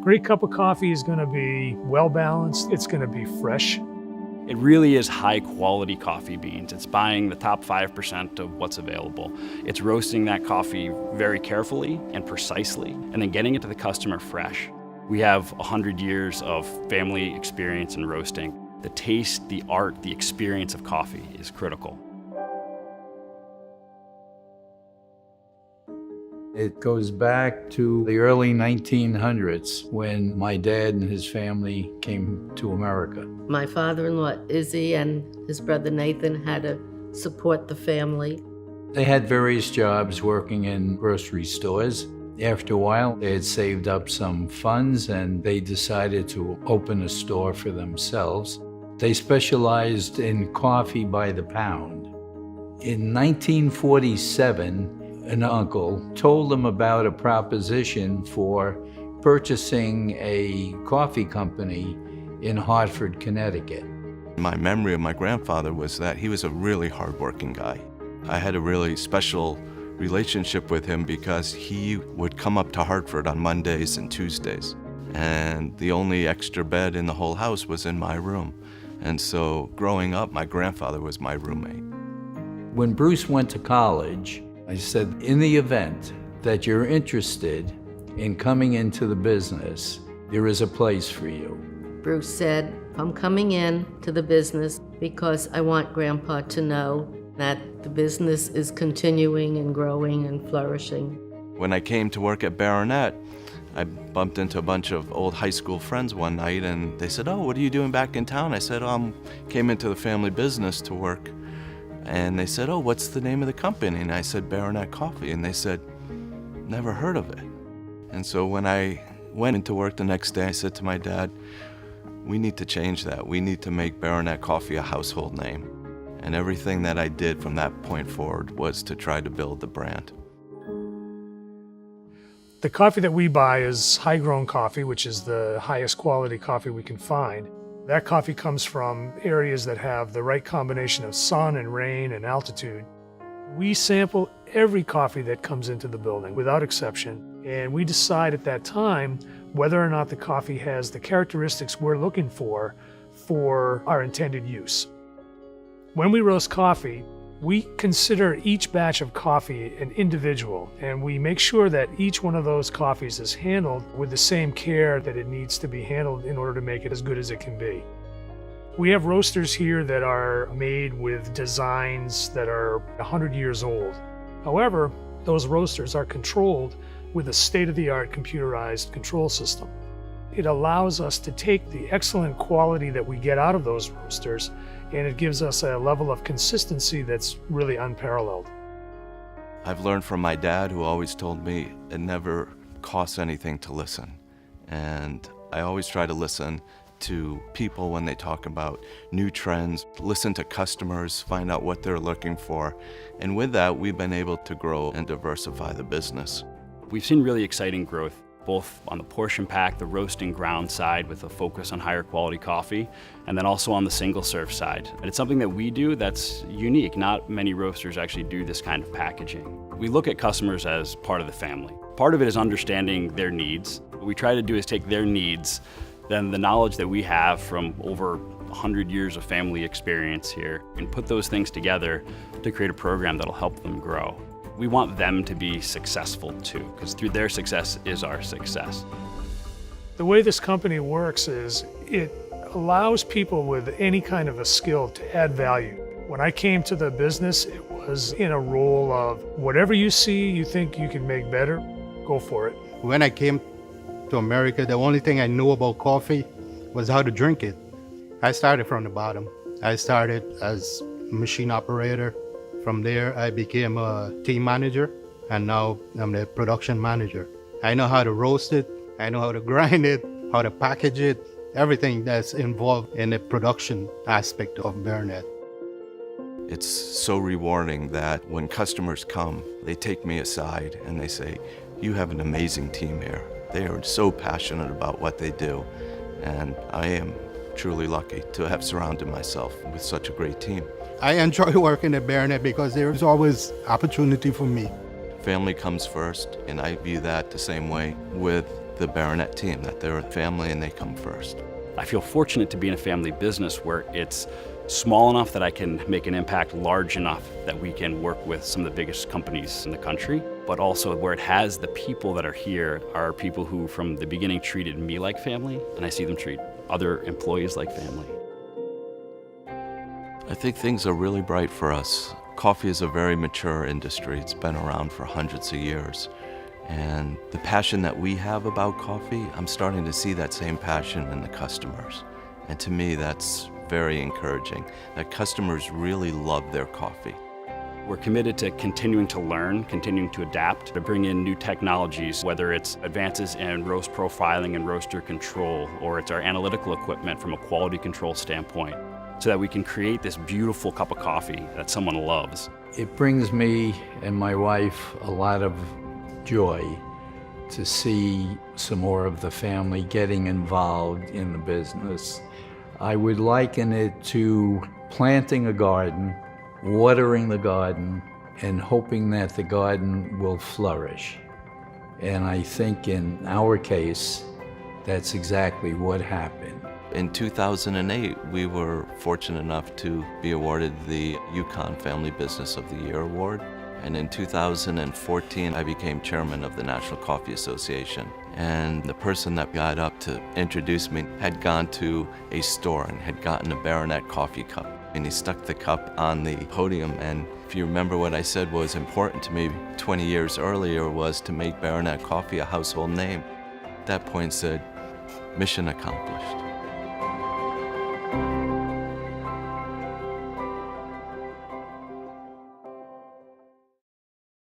Great cup of coffee is going to be well-balanced. It's going to be fresh. It really is high-quality coffee beans. It's buying the top 5% of what's available. It's roasting that coffee very carefully and precisely, and then getting it to the customer fresh. We have 100 years of family experience in roasting. The taste, the art, the experience of coffee is critical. It goes back to the early 1900s when my dad and his family came to America. My father-in-law, Izzy, and his brother Nathan had to support the family. They had various jobs working in grocery stores. After a while, they had saved up some funds and they decided to open a store for themselves. They specialized in coffee by the pound. In 1947, an uncle told them about a proposition for purchasing a coffee company in Hartford, Connecticut. My memory of my grandfather was that he was a really hardworking guy. I had a really special relationship with him because he would come up to Hartford on Mondays and Tuesdays, and the only extra bed in the whole house was in my room. And so growing up, my grandfather was my roommate. When Bruce went to college, I said, in the event that you're interested in coming into the business, there is a place for you. Bruce said, I'm coming in to the business because I want Grandpa to know that the business is continuing and growing and flourishing. When I came to work at Baronet, I bumped into a bunch of old high school friends one night and they said, oh, what are you doing back in town? I said, came into the family business to work. And they said, oh, what's the name of the company? And I said, Baronet Coffee. And they said, never heard of it. And so when I went into work the next day, I said to my dad, we need to change that. We need to make Baronet Coffee a household name. And everything that I did from that point forward was to try to build the brand. The coffee that we buy is high-grown coffee, which is the highest quality coffee we can find. That coffee comes from areas that have the right combination of sun and rain and altitude. We sample every coffee that comes into the building without exception, and we decide at that time whether or not the coffee has the characteristics we're looking for our intended use. When we roast coffee, we consider each batch of coffee an individual, and we make sure that each one of those coffees is handled with the same care that it needs to be handled in order to make it as good as it can be. We have roasters here that are made with designs that are 100 years old. However, those roasters are controlled with a state-of-the-art computerized control system. It allows us to take the excellent quality that we get out of those roasters, and it gives us a level of consistency that's really unparalleled. I've learned from my dad, who always told me it never costs anything to listen. And I always try to listen to people when they talk about new trends, listen to customers, find out what they're looking for. And with that, we've been able to grow and diversify the business. We've seen really exciting growth, both on the portion pack, the roast and ground side with a focus on higher quality coffee, and then also on the single serve side. And it's something that we do that's unique. Not many roasters actually do this kind of packaging. We look at customers as part of the family. Part of it is understanding their needs. What we try to do is take their needs, then the knowledge that we have from over 100 years of family experience here, and put those things together to create a program that'll help them grow. We want them to be successful too, because through their success is our success. The way this company works is it allows people with any kind of a skill to add value. When I came to the business, it was in a role of whatever you see you think you can make better, go for it. When I came to America, the only thing I knew about coffee was how to drink it. I started from the bottom. I started as a machine operator. From there, I became a team manager, and now I'm the production manager. I know how to roast it, I know how to grind it, how to package it, everything that's involved in the production aspect of Baronet. It's so rewarding that when customers come, they take me aside and they say, you have an amazing team here. They are so passionate about what they do, and I am truly lucky to have surrounded myself with such a great team. I enjoy working at Baronet because there's always opportunity for me. Family comes first, and I view that the same way with the Baronet team, that they're a family and they come first. I feel fortunate to be in a family business where it's small enough that I can make an impact, large enough that we can work with some of the biggest companies in the country, but also where it has the people that are here are people who from the beginning treated me like family, and I see them treat other employees like family. I think things are really bright for us. Coffee is a very mature industry. It's been around for hundreds of years. And the passion that we have about coffee, I'm starting to see that same passion in the customers. And to me, that's very encouraging, that customers really love their coffee. We're committed to continuing to learn, continuing to adapt, to bring in new technologies, whether it's advances in roast profiling and roaster control, or it's our analytical equipment from a quality control standpoint, so that we can create this beautiful cup of coffee that someone loves. It brings me and my wife a lot of joy to see some more of the family getting involved in the business. I would liken it to planting a garden, watering the garden, and hoping that the garden will flourish. And I think in our case, that's exactly what happened. In 2008, we were fortunate enough to be awarded the Yukon Family Business of the Year Award. And in 2014, I became chairman of the National Coffee Association. And the person that got up to introduce me had gone to a store and had gotten a Baronet coffee cup. And he stuck the cup on the podium. And if you remember what I said was important to me 20 years earlier was to make Baronet coffee a household name. At that point said, mission accomplished.